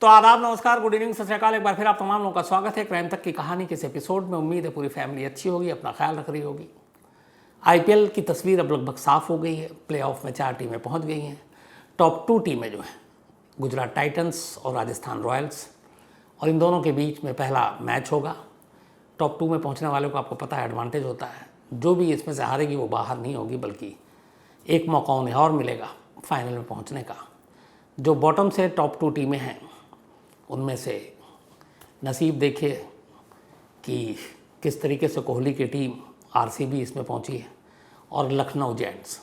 तो आदाब, नमस्कार, गुड इवनिंग, सत श्री अकाल। एक बार फिर आप तमाम लोगों का स्वागत है क्राइम तक की कहानी के इस एपिसोड में। उम्मीद है पूरी फैमिली अच्छी होगी, अपना ख्याल रख रही होगी। आईपीएल की तस्वीर अब लगभग साफ हो गई है। प्लेऑफ में 4 टीमें पहुंच गई हैं। टॉप 2 टीमें जो हैं गुजरात टाइटंस और राजस्थान रॉयल्स, और इन दोनों के बीच में पहला मैच होगा। टॉप 2 में पहुँचने वालों को आपको पता है एडवांटेज होता है। जो भी इसमें से हारेगी वो बाहर नहीं होगी, बल्कि एक मौका उन्हें और मिलेगा फाइनल में पहुँचने का। जो बॉटम से टॉप 2 टीमें हैं उनमें से नसीब देखिए कि किस तरीके से कोहली की टीम आरसीबी इसमें पहुंची है, और लखनऊ जेंट्स।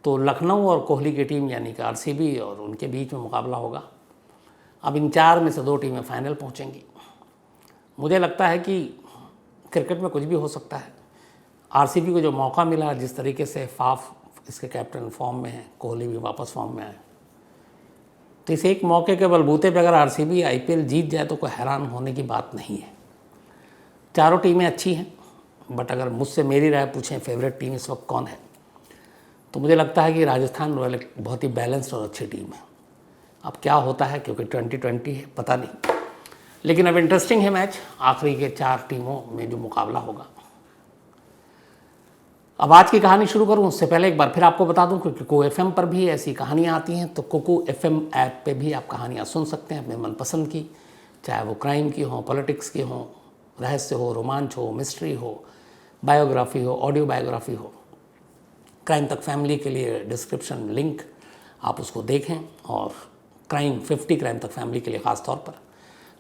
तो लखनऊ और कोहली की टीम यानी कि आरसीबी और उनके बीच में मुकाबला होगा। अब इन 4 में से 2 टीमें फाइनल पहुंचेंगी। मुझे लगता है कि क्रिकेट में कुछ भी हो सकता है। आरसीबी को जो मौका मिला, जिस तरीके से फाफ इसके कैप्टन फॉर्म में है, कोहली भी वापस फॉर्म में आए, तो इस एक मौके के बलबूते पे अगर आरसीबी आईपीएल जीत जाए तो कोई हैरान होने की बात नहीं है। चारों टीमें अच्छी हैं, बट अगर मुझसे मेरी राय पूछें फेवरेट टीम इस वक्त कौन है, तो मुझे लगता है कि राजस्थान रॉयल एक बहुत ही बैलेंस्ड और अच्छी टीम है। अब क्या होता है, क्योंकि 2020 है, पता नहीं, लेकिन अब इंटरेस्टिंग है मैच। आखिरी के 4 टीमों में जो मुकाबला होगा। अब आज की कहानी शुरू करूं उससे पहले एक बार फिर आपको बता दूं कि कुकू एफएम पर भी ऐसी कहानियां आती हैं। तो कुकू एफएम ऐप पे भी आप कहानियां सुन सकते हैं अपने मनपसंद की, चाहे वो क्राइम की हो, पॉलिटिक्स की हो, रहस्य हो, रोमांच हो, मिस्ट्री हो, बायोग्राफी हो, ऑडियो बायोग्राफी हो। क्राइम तक फैमिली के लिए डिस्क्रिप्शन लिंक, आप उसको देखें, और क्राइम 50 क्राइम तक फैमिली के लिए ख़ास तौर पर।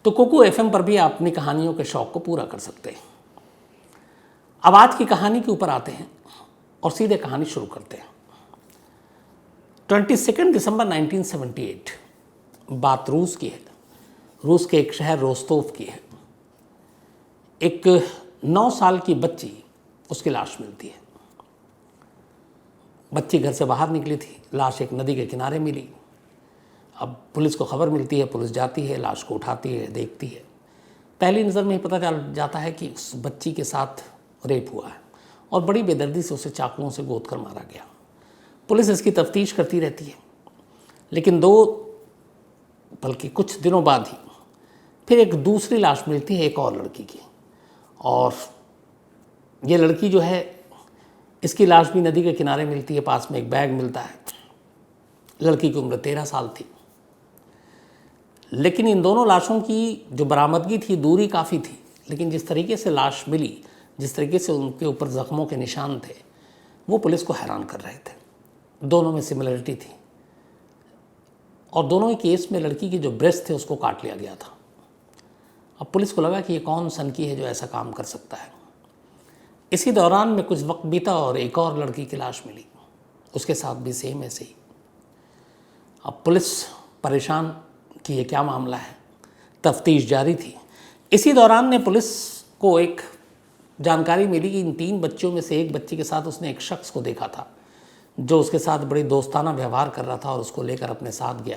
तो कुकू एफएम पर भी आप अपनी कहानियों के शौक़ को पूरा कर सकते हैं। अब आज की कहानी के ऊपर आते हैं और सीधे कहानी शुरू करते हैं। 22 दिसंबर 1978, बात रूस की है। रूस के एक शहर रोस्तोव की है। एक 9 साल की बच्ची, उसकी लाश मिलती है। बच्ची घर से बाहर निकली थी, लाश एक नदी के किनारे मिली। अब पुलिस को खबर मिलती है, पुलिस जाती है, लाश को उठाती है, देखती है। पहली नज़र में ही पता चल जाता है कि उस बच्ची के साथ रेप हुआ है, और बड़ी बेदर्दी से उसे चाकुओं से गोद कर मारा गया। पुलिस इसकी तफ्तीश करती रहती है, लेकिन बल्कि कुछ दिनों बाद ही फिर एक दूसरी लाश मिलती है, एक और लड़की की। और ये लड़की जो है, इसकी लाश भी नदी के किनारे मिलती है। पास में एक बैग मिलता है। लड़की की उम्र 13 साल थी। लेकिन इन दोनों लाशों की जो बरामदगी थी, दूरी काफ़ी थी, लेकिन जिस तरीके से लाश मिली, जिस तरीके से उनके ऊपर ज़ख्मों के निशान थे, वो पुलिस को हैरान कर रहे थे। दोनों में सिमिलरिटी थी, और दोनों ही केस में लड़की की जो ब्रेस्ट थे उसको काट लिया गया था। अब पुलिस को लगा कि ये कौन सनकी है जो ऐसा काम कर सकता है। इसी दौरान में कुछ वक्त बीता और एक और लड़की की लाश मिली, उसके साथ भी सेम ऐसे ही। अब पुलिस परेशान कि ये क्या मामला है, तफ्तीश जारी थी। इसी दौरान ने पुलिस को एक जानकारी मिली कि इन 3 बच्चियों में से एक बच्ची के साथ उसने एक शख्स को देखा था, जो उसके साथ बड़ी दोस्ताना व्यवहार कर रहा था, और उसको लेकर अपने साथ गया।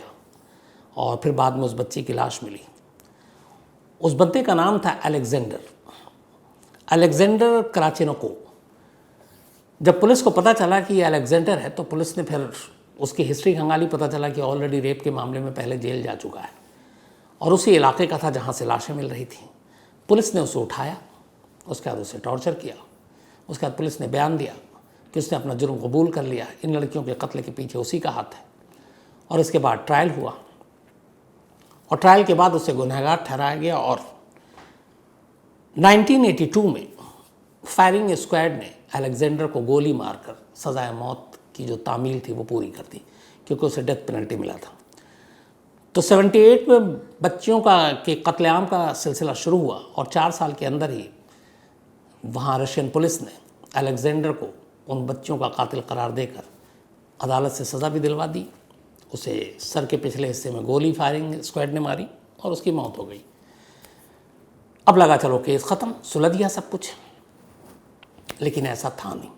और फिर बाद में उस बच्ची की लाश मिली। उस बंदे का नाम था अलेक्जेंडर कराचेनोको। जब पुलिस को पता चला कि ये अलेक्जेंडर है, तो पुलिस ने फिर उसकी हिस्ट्री खंगाली। पता चला कि ऑलरेडी रेप के मामले में पहले जेल जा चुका है, और उसी इलाके का था जहाँ से लाशें मिल रही थी। पुलिस ने उसे उठाया, उसके बाद उसे टॉर्चर किया। उसके बाद पुलिस ने बयान दिया कि उसने अपना जुर्म कबूल कर लिया, इन लड़कियों के कत्ल के पीछे उसी का हाथ है। और इसके बाद ट्रायल हुआ, और ट्रायल के बाद उसे गुनहगार ठहराया गया। और 1982 में फायरिंग स्क्वाड ने अलेक्जेंडर को गोली मारकर सजाए मौत की जो तामील थी वो पूरी कर दी, क्योंकि उसे डेथ पेनल्टी मिला था। तो 78 में बच्चियों के कत्लेआम का सिलसिला शुरू हुआ, और 4 साल के अंदर ही वहाँ रशियन पुलिस ने अलेक्जेंडर को उन बच्चियों का कातिल करार देकर अदालत से सज़ा भी दिलवा दी। उसे सर के पिछले हिस्से में गोली फायरिंग स्क्वाड ने मारी, और उसकी मौत हो गई। अब लगा चलो केस ख़त्म, सुलझ गया सब कुछ, लेकिन ऐसा था नहीं।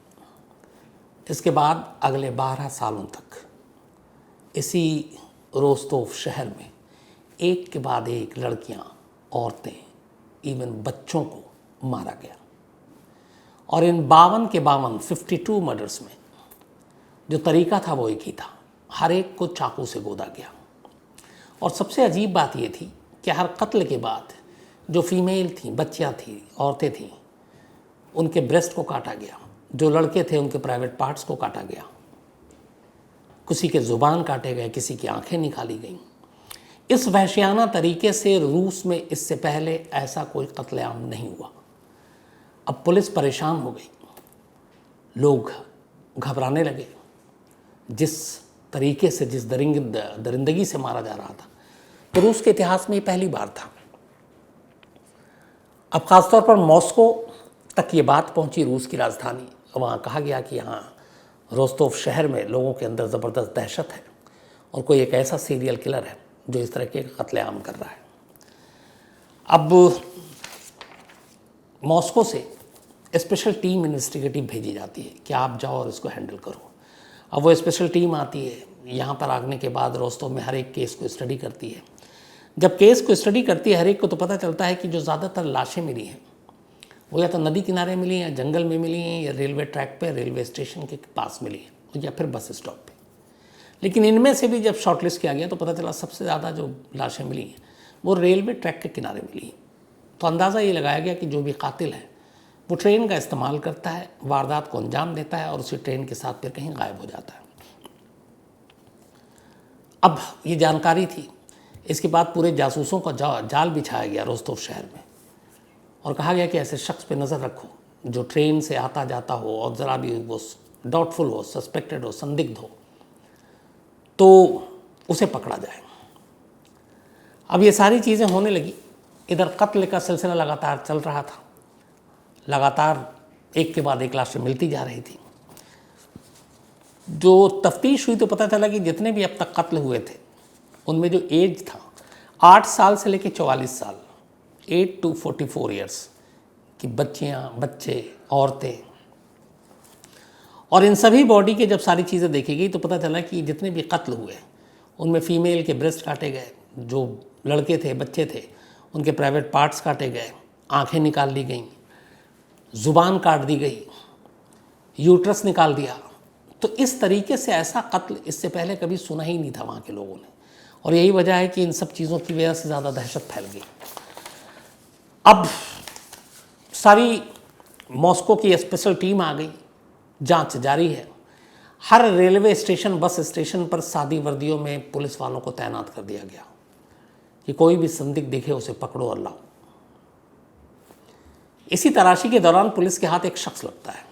इसके बाद अगले 12 सालों तक इसी रोस्तोव शहर में एक के बाद एक लड़कियां, औरतें, इवन बच्चों को मारा गया। और इन 52 के 52 मर्डर्स में जो तरीका था वो एक ही था, हर एक को चाकू से गोदा गया। और सबसे अजीब बात ये थी कि हर कत्ल के बाद जो फीमेल थी, बच्चियाँ थी, औरतें थीं, उनके ब्रेस्ट को काटा गया, जो लड़के थे उनके प्राइवेट पार्ट्स को काटा गया, किसी के ज़ुबान काटे गए, किसी की आंखें निकाली गईं। इस वहशियाना तरीके से रूस में इससे पहले ऐसा कोई कत्लेआम नहीं हुआ। अब पुलिस परेशान हो गई, लोग घबराने लगे। जिस तरीके से, जिस दरिंदगी से मारा जा रहा था, तो रूस के इतिहास में ये पहली बार था। अब ख़ासतौर पर मॉस्को तक ये बात पहुंची, रूस की राजधानी। वहाँ कहा गया कि यहाँ रोस्तोव शहर में लोगों के अंदर ज़बरदस्त दहशत है और कोई एक ऐसा सीरियल किलर है जो इस तरह के कत्लेआम कर रहा है। अब मॉस्को से स्पेशल टीम इन्वेस्टिगेटिव भेजी जाती है कि आप जाओ और इसको हैंडल करो। अब वो स्पेशल टीम आती है, यहाँ पर आने के बाद रोस्तोव में हर एक केस को स्टडी करती है। जब केस को स्टडी करती है हर एक को, तो पता चलता है कि जो ज़्यादातर लाशें मिली हैं वो या तो नदी किनारे मिली हैं, या जंगल में मिली हैं, या रेलवे ट्रैक पे, रेलवे स्टेशन के पास मिली हैं, या फिर बस स्टॉप पे। लेकिन इनमें से भी जब शॉर्टलिस्ट किया गया तो पता चला सबसे ज़्यादा जो लाशें मिली हैं वो रेलवे ट्रैक के किनारे मिली हैं। तो अंदाज़ा ये लगाया गया कि जो भी कातिल है वो ट्रेन का इस्तेमाल करता है, वारदात को अंजाम देता है और उसी ट्रेन के साथ फिर कहीं गायब हो जाता है। अब ये जानकारी थी, इसके बाद पूरे जासूसों का जाल बिछाया गया रोस्तोव शहर में और कहा गया कि ऐसे शख्स पे नज़र रखो जो ट्रेन से आता जाता हो और ज़रा भी वो डाउटफुल हो, सस्पेक्टेड हो, संदिग्ध हो, तो उसे पकड़ा जाए। अब ये सारी चीज़ें होने लगी। इधर कत्ल का सिलसिला लगातार चल रहा था, लगातार एक के बाद एक लाशें मिलती जा रही थी। जो तफ्तीश हुई तो पता चला कि जितने भी अब तक कत्ल हुए थे उनमें जो एज था 8 साल से लेकर 44 साल, 8 to 44 ईयर्स की बच्चियाँ, बच्चे, औरतें, और इन सभी बॉडी के जब सारी चीज़ें देखी गई तो पता चला कि जितने भी कत्ल हुए उनमें फ़ीमेल के ब्रेस्ट काटे गए, जो लड़के थे, बच्चे थे, उनके प्राइवेट पार्ट्स काटे गए, आंखें निकाल ली गईं, ज़ुबान काट दी गई, यूट्रस निकाल दिया। तो इस तरीके से ऐसा कत्ल इससे पहले कभी सुना ही नहीं था वहाँ के लोगों ने, और यही वजह है कि इन सब चीज़ों की वजह से ज़्यादा दहशत फैल गई। अब सारी मॉस्को की स्पेशल टीम आ गई, जांच जारी है। हर रेलवे स्टेशन, बस स्टेशन पर सादी वर्दियों में पुलिस वालों को तैनात कर दिया गया कि कोई भी संदिग्ध दिखे उसे पकड़ो और लाओ। इसी तलाशी के दौरान पुलिस के हाथ एक शख्स लगता है।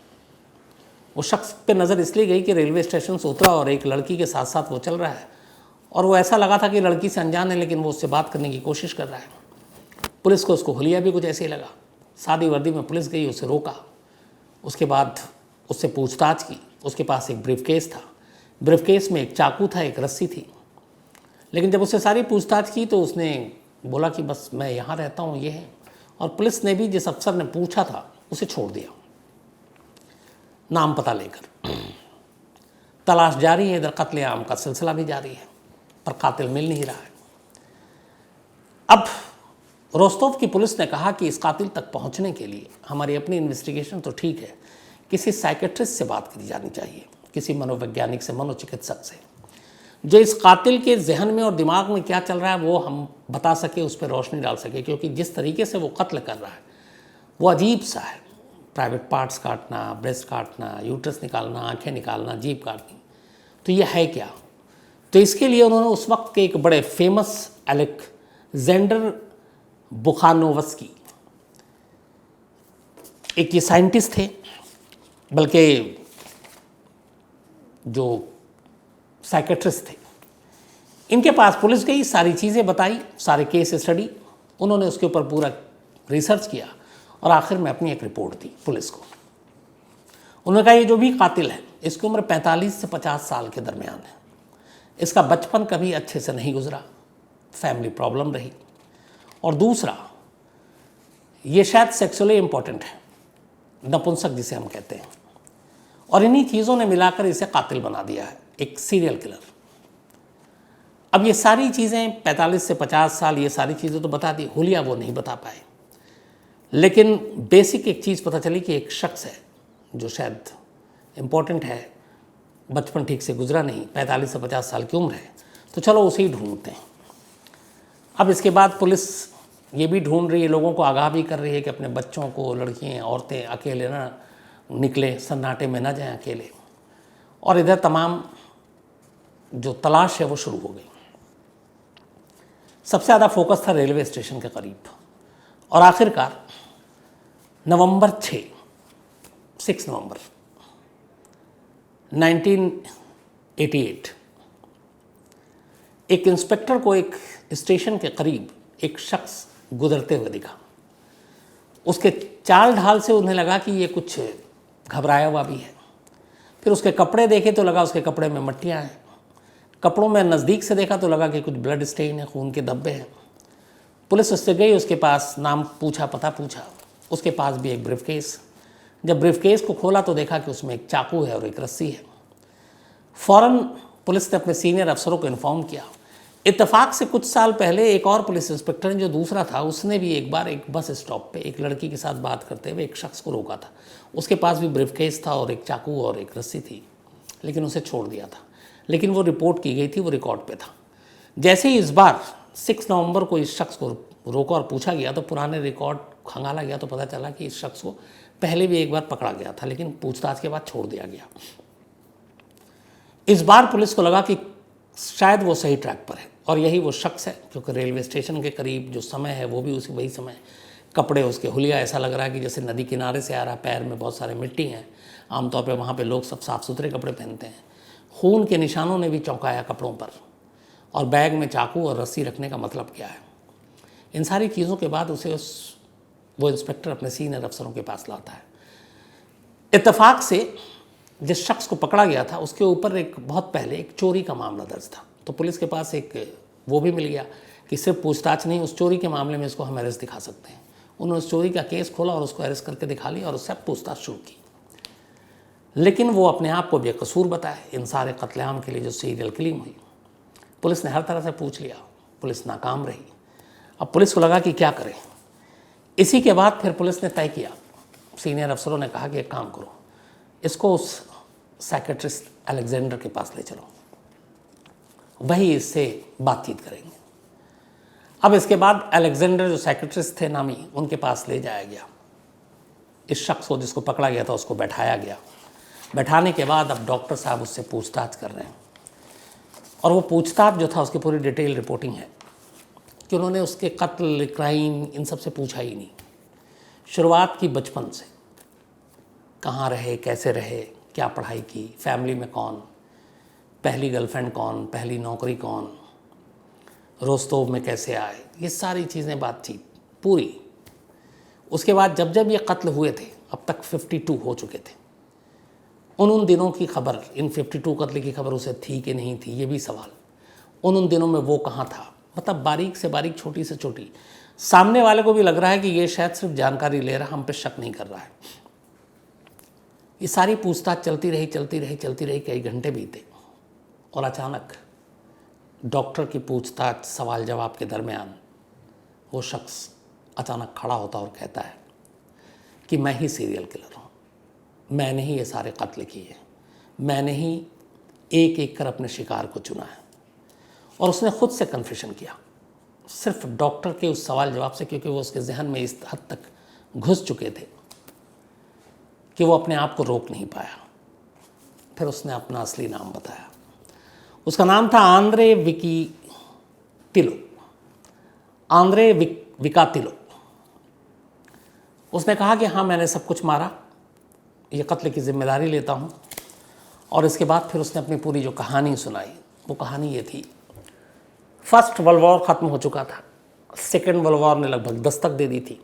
वो शख्स पे नज़र इसलिए गई कि रेलवे स्टेशन से उतरा और एक लड़की के साथ साथ वो चल रहा है, और वो ऐसा लगा था कि लड़की से अनजान है, लेकिन वो उससे बात करने की कोशिश कर रहा है। पुलिस को उसको हुलिया भी कुछ ऐसे ही लगा। सादी वर्दी में पुलिस गई, उसे रोका, उसके बाद उससे पूछताछ की। उसके पास एक ब्रीफकेस था, ब्रीफकेस में एक चाकू था, एक रस्सी थी। लेकिन जब उससे सारी पूछताछ की तो उसने बोला कि बस मैं यहाँ रहता हूँ, ये है। और पुलिस ने भी जिस अफसर ने पूछा था उसे छोड़ दिया, नाम पता लेकर। तलाश जारी है, इधर कत्लेआम का सिलसिला भी जारी है, पर कातिल मिल नहीं रहा है। अब रोस्तोव की पुलिस ने कहा कि इस कातिल तक पहुंचने के लिए हमारी अपनी इन्वेस्टिगेशन तो ठीक है, किसी साइकेट्रिस्ट से बात करी जानी चाहिए, किसी मनोवैज्ञानिक से, मनोचिकित्सक से, जो इस कातिल के जहन में और दिमाग में क्या चल रहा है वो हम बता सके, उस पर रोशनी डाल सके। क्योंकि जिस तरीके से वो कत्ल कर रहा है वो अजीब सा है। प्राइवेट पार्ट्स काटना, ब्रेस्ट काटना, यूट्रस निकालना, आंखें निकालना, जीभ काटनी, तो ये है क्या? तो इसके लिए उन्होंने उस वक्त के एक बड़े फेमस अलेक्जेंडर बुखानोवस्की, एक ये साइंटिस्ट थे, बल्कि जो साइकेट्रिस्ट थे, इनके पास पुलिस गई, सारी चीज़ें बताई, सारे केस स्टडी, उन्होंने उसके ऊपर पूरा रिसर्च किया और आखिर में अपनी एक रिपोर्ट दी पुलिस को। उन्होंने कहा ये जो भी कातिल है इसकी उम्र 45 से 50 साल के दरमियान है, इसका बचपन कभी अच्छे से नहीं गुजरा, फैमिली प्रॉब्लम रही, और दूसरा ये शायद सेक्सुअली इम्पोर्टेंट है, नपुंसक जिसे हम कहते हैं, और इन्हीं चीज़ों ने मिलाकर इसे कातिल बना दिया है, एक सीरियल किलर। अब ये सारी चीज़ें 45 से 50 साल, ये सारी चीज़ें तो बता दी, हुलिया वो नहीं बता पाए, लेकिन बेसिक एक चीज़ पता चली कि एक शख्स है जो शायद इम्पोर्टेंट है, बचपन ठीक से गुजरा नहीं, 45 से 50 साल की उम्र है, तो चलो उसे ही ढूंढते हैं। अब इसके बाद पुलिस ये भी ढूंढ रही है, लोगों को आगाह भी कर रही है कि अपने बच्चों को, लड़कियां, औरतें अकेले ना निकलें, सन्नाटे में ना जाएं अकेले। और इधर तमाम जो तलाश है वो शुरू हो गई। सबसे ज़्यादा फोकस था रेलवे स्टेशन के करीब। और आखिरकार नवंबर 6 नवंबर 1988 एक इंस्पेक्टर को एक स्टेशन के करीब एक शख्स गुजरते हुए दिखा। उसके चाल ढाल से उन्हें लगा कि ये कुछ घबराया हुआ भी है। फिर उसके कपड़े देखे तो लगा उसके कपड़े में मट्टियाँ हैं। कपड़ों में नज़दीक से देखा तो लगा कि कुछ ब्लड स्टेन है, खून के धब्बे हैं। पुलिस उससे गई, उसके पास नाम पूछा, पता पूछा। उसके पास भी एक ब्रीफकेस। जब ब्रीफकेस को खोला तो देखा कि उसमें एक चाकू है और एक रस्सी है। फ़ौरन पुलिस ने अपने सीनियर अफसरों को इन्फॉर्म किया। इत्तेफाक से कुछ साल पहले एक और पुलिस इंस्पेक्टर जो दूसरा था, उसने भी एक बार एक बस स्टॉप पे एक लड़की के साथ बात करते हुए एक शख्स को रोका था। उसके पास भी ब्रीफकेस था और एक चाकू और एक रस्सी थी, लेकिन उसे छोड़ दिया था। लेकिन वो रिपोर्ट की गई थी, वो रिकॉर्ड पे था। जैसे ही इस बार 6 नवंबर को इस शख्स को रोका और पूछा गया तो पुराने रिकॉर्ड खंगाला गया तो पता चला कि इस शख्स को पहले भी एक बार पकड़ा गया था, लेकिन पूछताछ के बाद छोड़ दिया गया। इस बार पुलिस को लगा कि शायद वो सही ट्रैक पर है और यही वो शख्स है, क्योंकि रेलवे स्टेशन के करीब जो समय है वो भी उसी वही समय। कपड़े उसके हुलिया ऐसा लग रहा है कि जैसे नदी किनारे से आ रहा है, पैर में बहुत सारे मिट्टी हैं। आमतौर पे वहाँ पे लोग सब साफ़ सुथरे कपड़े पहनते हैं। खून के निशानों ने भी चौंकाया कपड़ों पर। और बैग में चाकू और रस्सी रखने का मतलब क्या है? इन सारी चीज़ों के बाद वो इंस्पेक्टर अपने सीनियर अफसरों के पास लाता है। इत्तेफाक से जिस शख्स को पकड़ा गया था उसके ऊपर एक बहुत पहले एक चोरी का मामला दर्ज था। तो पुलिस के पास एक वो भी मिल गया कि सिर्फ पूछताछ नहीं, उस चोरी के मामले में इसको हम अरेस्ट दिखा सकते हैं। उन्होंने उस चोरी का केस खोला और उसको अरेस्ट करके दिखा लिया और उससे पूछताछ शुरू की। लेकिन वो अपने आप को बेकसूर बताए इन सारे कत्लेआम के लिए जो सीरियल किलिंग हुई। पुलिस ने हर तरह से पूछ लिया, पुलिस नाकाम रही। अब पुलिस को लगा कि क्या करें। इसी के बाद फिर पुलिस ने तय किया, सीनियर अफसरों ने कहा कि एक काम करो, इसको उस साइकेट्रिस्ट अलेक्जेंडर के पास ले चलो, वही इससे बातचीत करेंगे। अब इसके बाद अलेक्जेंडर जो साइकेट्रिस्ट थे नामी, उनके पास ले जाया गया। इस शख्स को जिसको पकड़ा गया था उसको बैठाया गया। बैठाने के बाद अब डॉक्टर साहब उससे पूछताछ कर रहे हैं और वो पूछताछ जो था उसकी पूरी डिटेल रिपोर्टिंग है कि उन्होंने उसके कत्ल, क्राइम, इन सब से पूछा ही नहीं। शुरुआत की बचपन से, कहाँ रहे, कैसे रहे, क्या पढ़ाई की, फैमिली में कौन, पहली गर्लफ्रेंड कौन, पहली नौकरी कौन, रोस्तोव में कैसे आए, ये सारी चीज़ें बातचीत पूरी। उसके बाद जब जब ये कत्ल हुए थे, अब तक 52 हो चुके थे, उन दिनों की खबर, इन 52 कत्ल की खबर उसे थी कि नहीं थी, ये भी सवाल। उन दिनों में वो कहाँ था, मतलब बारीक से बारीक, छोटी से छोटी। सामने वाले को भी लग रहा है कि ये शायद सिर्फ जानकारी ले रहा, हम पे शक नहीं कर रहा है। ये सारी पूछताछ चलती रही, कई घंटे बीते और अचानक डॉक्टर की पूछताछ, सवाल जवाब के दरमियान वो शख्स अचानक खड़ा होता और कहता है कि मैं ही सीरियल किलर हूँ, मैंने ही ये सारे कत्ल किए, मैंने ही एक एक कर अपने शिकार को चुना है। और उसने खुद से कन्फेशन किया, सिर्फ डॉक्टर के उस सवाल जवाब से, क्योंकि वो उसके जहन में इस हद तक घुस चुके थे कि वो अपने आप को रोक नहीं पाया। फिर उसने अपना असली नाम बताया। उसका नाम था आंद्रे विकातिलो। उसने कहा कि हाँ, मैंने सब कुछ मारा, ये कत्ल की जिम्मेदारी लेता हूँ। और इसके बाद फिर उसने अपनी पूरी जो कहानी सुनाई, वो कहानी ये थी, फर्स्ट वर्ल्ड वॉर ख़त्म हो चुका था, सेकेंड वर्ल्ड वॉर ने लगभग दस्तक दे दी थी।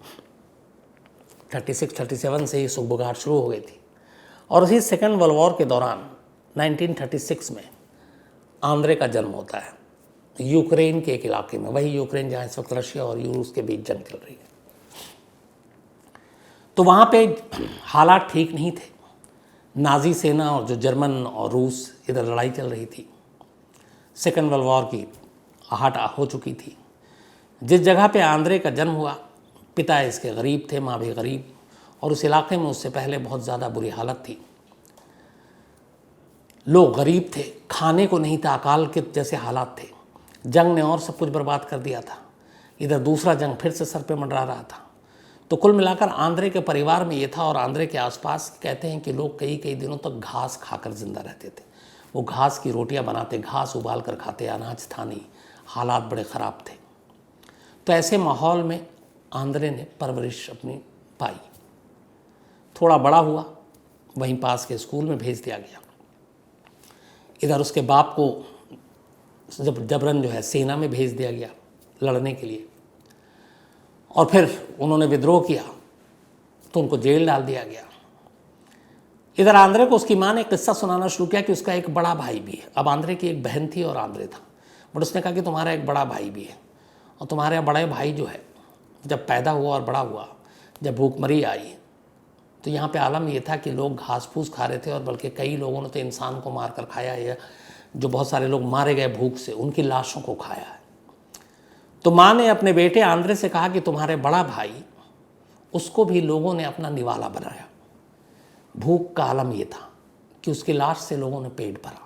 36-37 से ही सुगबुगाहट शुरू हो गई थी। और उसी सेकेंड वर्ल्ड वॉर के दौरान 1936 में आंद्रे का जन्म होता है यूक्रेन के एक इलाके में, वही यूक्रेन जहाँ इस वक्त रशिया और रूस के बीच जंग चल रही है। तो वहाँ पे हालात ठीक नहीं थे। नाजी सेना और जो जर्मन और रूस, इधर लड़ाई चल रही थी। सेकेंड वर्ल्ड वॉर की आहट हो चुकी थी। जिस जगह पे आंद्रे का जन्म हुआ, पिता इसके गरीब थे, माँ भी गरीब, और उस इलाके में उससे पहले बहुत ज़्यादा बुरी हालत थी। लोग गरीब थे, खाने को नहीं था, अकाल के जैसे हालात थे। जंग ने और सब कुछ बर्बाद कर दिया था। इधर दूसरा जंग फिर से सर पे मंडरा रहा था। तो कुल मिलाकर आंद्रे के परिवार में ये था, और आंद्रे के आसपास कहते हैं कि लोग कई कई दिनों तक घास खाकर जिंदा रहते थे। वो घास की रोटियां बनाते, घास उबाल कर खाते, अनाज था नहीं, हालात बड़े ख़राब थे। तो ऐसे माहौल में आंद्रे ने परवरिश अपनी पाई। थोड़ा बड़ा हुआ, वहीं पास के स्कूल में भेज दिया गया। इधर उसके बाप को जबरन जो है सेना में भेज दिया गया लड़ने के लिए, और फिर उन्होंने विद्रोह किया तो उनको जेल डाल दिया गया। इधर आंद्रे को उसकी माँ ने एक किस्सा सुनाना शुरू किया कि उसका एक बड़ा भाई भी है। अब आंद्रे की एक बहन थी और आंद्रे था, बट उसने कहा कि तुम्हारा एक बड़ा भाई भी है, और तुम्हारे बड़े भाई जो है जब पैदा हुआ और बड़ा हुआ, जब भूखमरी आई तो यहाँ पे आलम ये था कि लोग घास फूस खा रहे थे, और बल्कि कई लोगों ने तो इंसान को मार कर खाया है, जो बहुत सारे लोग मारे गए भूख से, उनकी लाशों को खाया है। तो माँ ने अपने बेटे आंद्रे से कहा कि तुम्हारे बड़ा भाई, उसको भी लोगों ने अपना निवाला बनाया। भूख का आलम ये था कि उसकी लाश से लोगों ने पेट भरा।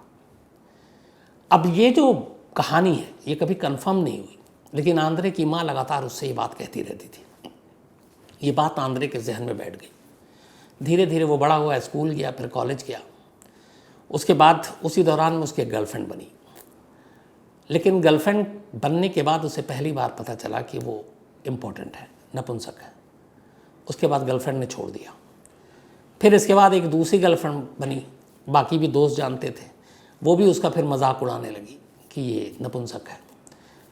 अब ये जो कहानी है ये कभी कंफर्म नहीं हुई, लेकिन आंद्रे की माँ लगातार उससे ये बात कहती रहती थी। ये बात आंद्रे के जहन में बैठ गई। धीरे धीरे वो बड़ा हुआ, स्कूल गया, फिर कॉलेज गया। उसके बाद उसी दौरान में उसकी गर्लफ्रेंड बनी, लेकिन गर्लफ्रेंड बनने के बाद उसे पहली बार पता चला कि वो इम्पोर्टेंट है, नपुंसक है। उसके बाद गर्लफ्रेंड ने छोड़ दिया। फिर इसके बाद एक दूसरी गर्लफ्रेंड बनी, बाकी भी दोस्त जानते थे, वो भी उसका फिर मजाक उड़ाने लगी कि ये नपुंसक है।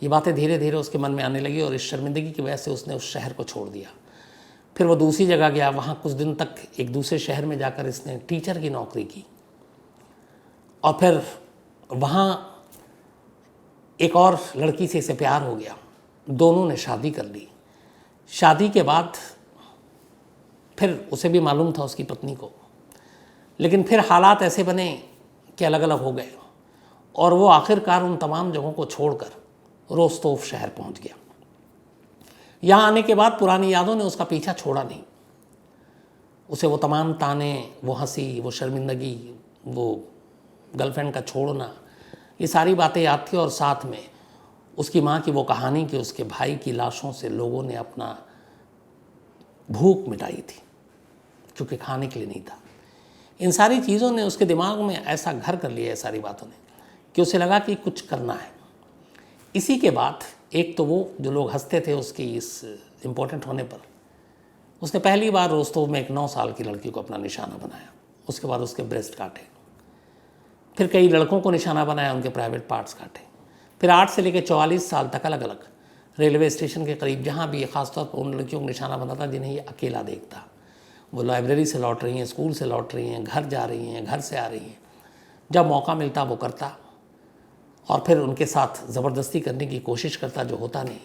ये बातें धीरे धीरे उसके मन में आने लगी, और इस शर्मिंदगी की वजह से उसने उस शहर को छोड़ दिया। फिर वो दूसरी जगह गया, वहाँ कुछ दिन तक एक दूसरे शहर में जाकर इसने टीचर की नौकरी की, और फिर वहाँ एक और लड़की से इसे प्यार हो गया। दोनों ने शादी कर ली। शादी के बाद फिर उसे भी मालूम था उसकी पत्नी को, लेकिन फिर हालात ऐसे बने कि अलग अलग हो गए, और वो आखिरकार उन तमाम जगहों को छोड़कर रोस्तोव शहर पहुंच गया। यहाँ आने के बाद पुरानी यादों ने उसका पीछा छोड़ा नहीं। उसे वो तमाम ताने, वो हंसी, वो शर्मिंदगी, वो गर्लफ्रेंड का छोड़ना, ये सारी बातें याद थी, और साथ में उसकी माँ की वो कहानी कि उसके भाई की लाशों से लोगों ने अपना भूख मिटाई थी, क्योंकि खाने के लिए नहीं था। इन सारी चीज़ों ने उसके दिमाग में ऐसा घर कर लिया है, सारी बातों ने, कि उसे लगा कि कुछ करना है। इसी के बाद एक तो वो जो लोग हंसते थे उसकी इस इम्पोर्टेंट होने पर, उसने पहली बार रोस्तोव में एक 9 साल की लड़की को अपना निशाना बनाया। उसके बाद उसके ब्रेस्ट काटे, फिर कई लड़कों को निशाना बनाया, उनके प्राइवेट पार्ट्स काटे। फिर 8 से लेकर 44 साल तक अलग अलग रेलवे स्टेशन के करीब, जहाँ भी ख़ासतौर पर उन लड़कियों को निशाना बनाता जिन्हें ये अकेला देखता। वो लाइब्रेरी से लौट रही हैं, स्कूल से लौट रही हैं, घर जा रही हैं, घर से आ रही हैं, जब मौका मिलता वो करता, और फिर उनके साथ ज़बरदस्ती करने की कोशिश करता, जो होता नहीं,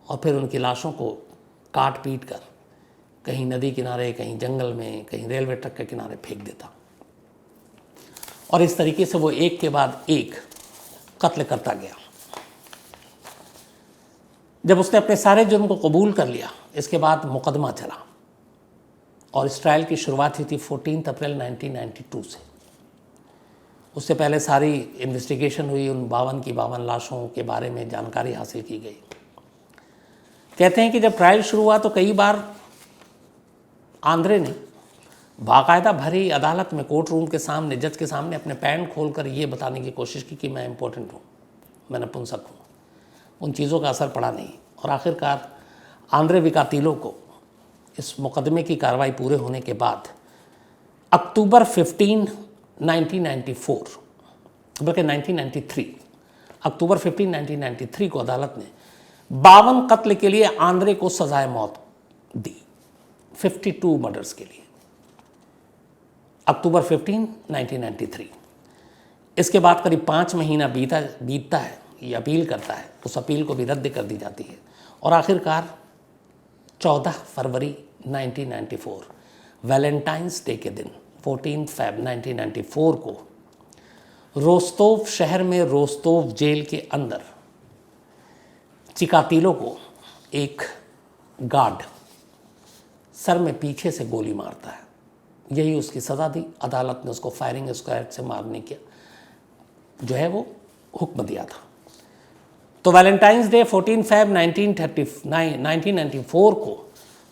और फिर उनकी लाशों को काट पीट कर कहीं नदी किनारे, कहीं जंगल में, कहीं रेलवे ट्रैक के किनारे फेंक देता। और इस तरीके से वो एक के बाद एक कत्ल करता गया। जब उसने अपने सारे जुर्म को कबूल कर लिया, इसके बाद मुकदमा चला, और इस ट्रायल की शुरुआत हुई थी 14 अप्रैल 1992 से। उससे पहले सारी इन्वेस्टिगेशन हुई, उन 52 की 52 लाशों के बारे में जानकारी हासिल की गई। कहते हैं कि जब ट्रायल शुरू हुआ तो कई बार आंद्रे ने बाकायदा भरी अदालत में, कोर्ट रूम के सामने, जज के सामने अपने पैंट खोलकर ये बताने की कोशिश की कि मैं इम्पोर्टेंट हूँ, मैं नपुंसक हूँ। उन चीज़ों का असर पड़ा नहीं, और आखिरकार आंद्रे विकातिलो को इस मुकदमे की कार्रवाई पूरे होने के बाद अक्टूबर 15, 1994, बल्कि 1993, अक्टूबर 15, 1993 को अदालत ने 52 कत्ल के लिए आंद्रे को सजाए मौत दी, 52 मर्डर्स के लिए, अक्टूबर 15, 1993। इसके बाद करीब 5 महीना बीतता है, ये अपील करता है, उस अपील को भी रद्द कर दी जाती है, और आखिरकार 14 फरवरी 1994 वैलेंटाइंस डे के दिन 14 फरवरी 1994 को रोस्तोव शहर में, रोस्तोव जेल के अंदर चिकातिलो को एक गार्ड सर में पीछे से गोली मारता है। यही उसकी सज़ा थी। अदालत ने उसको फायरिंग स्क्वाड से मारने का जो है वो हुक्म दिया था। तो वैलेंटाइंस डे 14 फ़रवरी 1994 को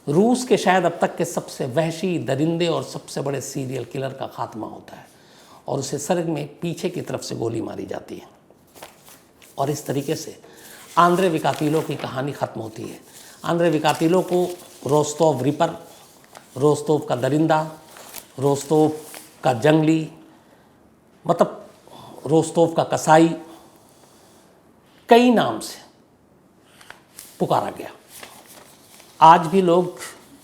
रूस के शायद अब तक के सबसे वहशी, दरिंदे और सबसे बड़े सीरियल किलर का खात्मा होता है और उसे सर में पीछे की तरफ से गोली मारी जाती है। और इस तरीके से आंद्रे विकातिलो की कहानी ख़त्म होती है। आंद्रे विकातिलो को रोस्तोव रिपर, रोस्तोव का दरिंदा, रोस्तोव का जंगली, मतलब रोस्तोव का कसाई, कई नाम से पुकारा गया। आज भी लोग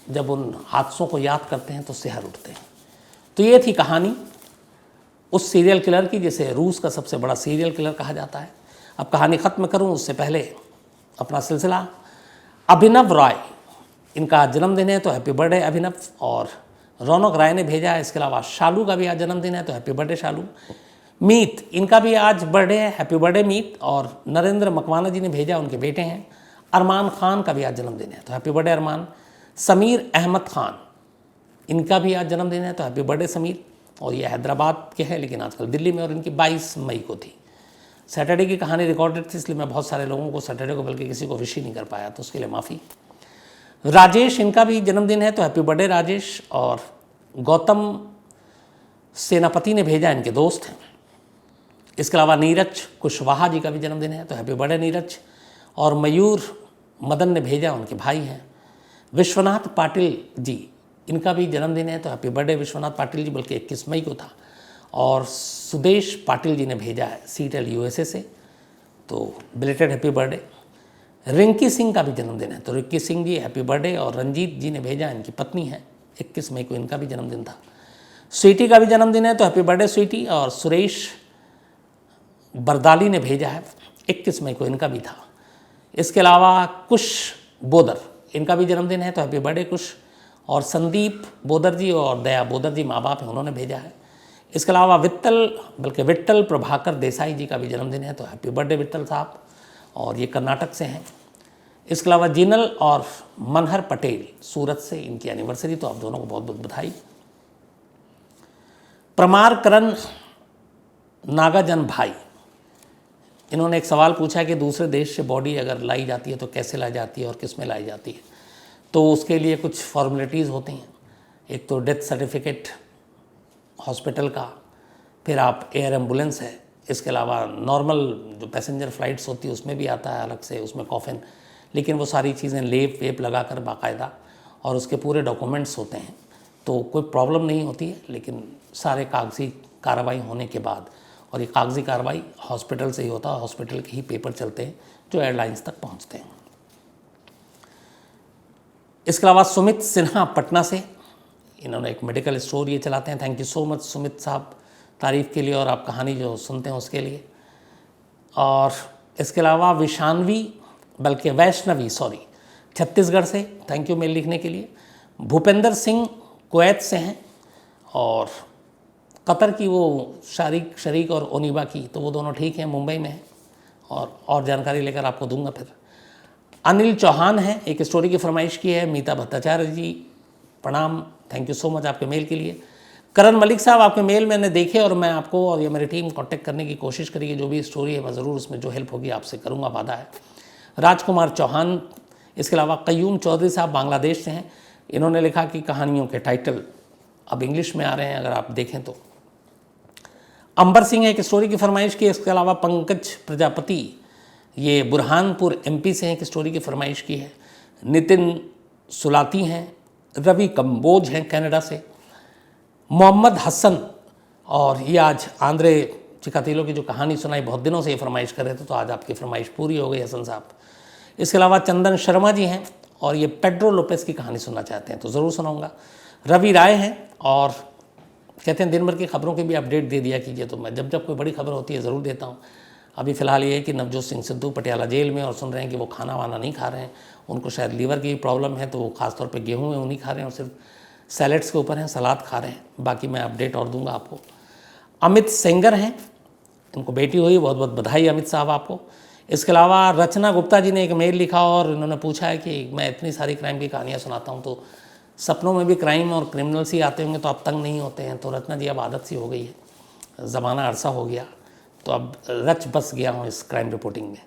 जब उन हादसों को याद करते हैं तो सिहर उठते हैं। तो ये थी कहानी उस सीरियल किलर की जिसे रूस का सबसे बड़ा सीरियल किलर कहा जाता है। अब कहानी ख़त्म करूं उससे पहले अपना सिलसिला, अभिनव रॉय, इनका जन्मदिन है तो हैप्पी बर्थडे अभिनव। और रौनक राय ने भेजा है, इसके अलावा शालू का भी आज जन्मदिन है तो हैप्पी बर्थडे शालू। मीत, इनका भी आज बर्थडे है, हैप्पी बर्थडे मीत। और नरेंद्र मकवाना जी ने भेजा, उनके बेटे हैं। अरमान खान का भी आज जन्मदिन है तो हैप्पी बर्थडे अरमान। समीर अहमद खान, इनका भी आज जन्मदिन है तो हैप्पी बर्थडे समीर। और ये हैदराबाद के हैं लेकिन आजकल दिल्ली में, और इनकी 22 मई को थी। सैटरडे की कहानी रिकॉर्डेड थी इसलिए मैं बहुत सारे लोगों को सैटरडे को बल्कि किसी को विश ही नहीं कर पाया, तो उसके लिए माफ़ी। राजेश, इनका भी जन्मदिन है तो हैप्पी बर्थडे राजेश। और गौतम सेनापति ने भेजा, इनके दोस्त हैं। इसके अलावा नीरज कुशवाहा जी का भी जन्मदिन है तो हैप्पी बर्थडे नीरज। और मयूर मदन ने भेजा, उनके भाई हैं। विश्वनाथ पाटिल जी, इनका भी जन्मदिन है तो हैप्पी बर्थडे विश्वनाथ पाटिल जी, बल्कि 21 मई को था। और सुदेश पाटिल जी ने भेजा है सीटेल यूएसए से, तो belated happy birthday. Rinki Singh का भी जन्मदिन है तो रिंकी सिंह जी हैप्पी बर्थडे। और रंजीत जी ने भेजा, इनकी पत्नी है, 21 मई को इनका भी जन्मदिन था। स्वीटी का भी जन्मदिन है तो हैप्पी बर्थडे स्वीटी। और सुरेश बरदाली ने भेजा है, 21 मई को इनका भी था। इसके अलावा कुश बोदर, इनका भी जन्मदिन है तो हैप्पी बर्थडे कुश। और संदीप बोदर जी और दया बोदर जी माँ बाप हैं, उन्होंने भेजा है। इसके अलावा विट्ठल प्रभाकर देसाई जी का भी जन्मदिन है तो हैप्पी बर्थडे विट्ठल साहब, और ये कर्नाटक से हैं। इसके अलावा जिनल और मनहर पटेल सूरत से, इनकी एनिवर्सरी, तो आप दोनों को बहुत बहुत बधाई। प्रमार करण नागाजन भाई, इन्होंने एक सवाल पूछा कि दूसरे देश से बॉडी अगर लाई जाती है तो कैसे लाई जाती है और किस में लाई जाती है। तो उसके लिए कुछ फॉर्मेलिटीज़ होती हैं। एक तो डेथ सर्टिफिकेट हॉस्पिटल का, फिर आप एयर एम्बुलेंस है, इसके अलावा नॉर्मल जो पैसेंजर फ़्लाइट्स होती है उसमें भी आता है अलग से, उसमें कॉफिन, लेकिन वो सारी चीज़ें लेप वेप लगा कर बाकायदा, और उसके पूरे डॉक्यूमेंट्स होते हैं, तो कोई प्रॉब्लम नहीं होती है। लेकिन सारे कागजी कार्रवाई होने के बाद, और ये कागजी कार्रवाई हॉस्पिटल से ही होता है, हॉस्पिटल के ही पेपर चलते हैं जो एयरलाइंस तक पहुँचते हैं। इसके अलावा सुमित सिन्हा पटना से, इन्होंने एक मेडिकल स्टोर ये चलाते हैं। Thank you so much Sumit साहब, तारीफ़ के लिए और आप कहानी जो सुनते हैं उसके लिए। और इसके अलावा वैष्णवी छत्तीसगढ़ से, थैंक यू मेल लिखने के लिए। भूपेंद्र सिंह कुवैत से हैं, और कतर की वो शरीक और ओनीबा की, तो वो दोनों ठीक हैं, मुंबई में हैं, और जानकारी लेकर आपको दूंगा फिर। अनिल चौहान हैं, एक स्टोरी की फरमाइश की है। मीता भट्टाचार्य जी प्रणाम, थैंक यू सो मच आपके मेल के लिए। करण मलिक साहब, आपके मेल मैंने देखे और मैं आपको और ये मेरी टीम कांटेक्ट करने की कोशिश करेगी। जो भी स्टोरी है मैं ज़रूर उसमें जो हेल्प होगी आपसे करूँगा, वादा है। राजकुमार चौहान, इसके अलावा कयूम चौधरी साहब बांग्लादेश से हैं। इन्होंने लिखा कि कहानियों के टाइटल अब इंग्लिश में आ रहे हैं, अगर आप देखें तो। अंबर सिंह एक स्टोरी की फरमाइश की। इसके अलावा पंकज प्रजापति, ये बुरहानपुर एमपी से हैं, एक स्टोरी की फरमाइश की है। नितिन सुलाती हैं। रवि कंबोज हैं कनाडा से। मोहम्मद हसन, और ये आज आंद्रे चिकातिलो की जो कहानी सुनाई, बहुत दिनों से ये फरमाइश कर रहे थे, तो आज आपकी फरमाइश पूरी हो गई हसन साहब। इसके अलावा चंदन शर्मा जी हैं, और ये पेड्रो लोपेस की कहानी सुनना चाहते हैं तो ज़रूर सुनाऊंगा। रवि राय हैं, और कहते हैं दिन भर की खबरों की भी अपडेट दे दिया कीजिए, तो मैं जब कोई बड़ी खबर होती है ज़रूर देता हूँ। अभी फ़िलहाल ये है कि नवजोत सिंह सिद्धू पटियाला जेल में, और सुन रहे हैं कि वो खाना वाना नहीं खा रहे हैं, उनको शायद लीवर की प्रॉब्लम है, तो वो खासतौर पे गेहूं में नहीं खा रहे हैं और सिर्फ सैलेड्स के ऊपर हैं, सलाद खा रहे हैं। बाकी मैं अपडेट और दूंगा आपको। अमित सेंगर हैं, इनको बेटी हुई, बहुत बहुत बधाई अमित साहब आपको। इसके अलावा रचना गुप्ता जी ने एक मेल लिखा और इन्होंने पूछा है कि मैं इतनी सारी क्राइम की कहानियाँ सुनाता हूँ, तो सपनों में भी क्राइम और क्रिमिनल्स ही आते होंगे, तो आप तंग नहीं होते हैं? तो रचना जी, अब आदत सी हो गई है, ज़माना अरसा हो गया, तो अब रच बस गया हूँ इस क्राइम रिपोर्टिंग में।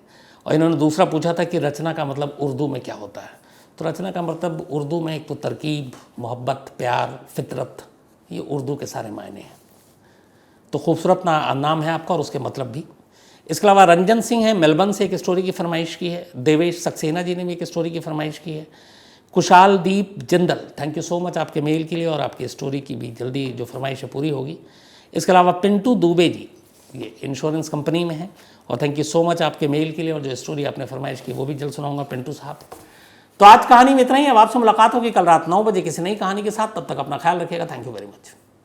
और इन्होंने दूसरा पूछा था कि रचना का मतलब उर्दू में क्या होता है। तो रचना का मतलब उर्दू में एक तो तरकीब, मोहब्बत, प्यार, फितरत, ये उर्दू के सारे मायने हैं। तो खूबसूरत नाम है आपका और उसके मतलब भी। इसके अलावा रंजन सिंह है मेलबर्न से, एक स्टोरी की फरमाइश की है। देवेश सक्सेना जी ने भी एक स्टोरी की फरमाइश की है। Kushal Deep Jindal, thank you so much आपके मेल के लिए, और आपकी स्टोरी की भी जल्दी जो फरमाइश है पूरी होगी। इसके अलावा पिंटू दुबे जी, ये इंश्योरेंस कंपनी में है, और थैंक यू सो मच आपके मेल के लिए, और जो स्टोरी आपने फरमाइश की वो भी जल्द सुनाऊंगा पिंटू साहब। तो आज कहानी में इतना ही। अब आपसे मुलाकात होगी कल रात 9 बजे किसी नई कहानी के साथ। तब तक अपना ख्याल रखिएगा। Thank you very much.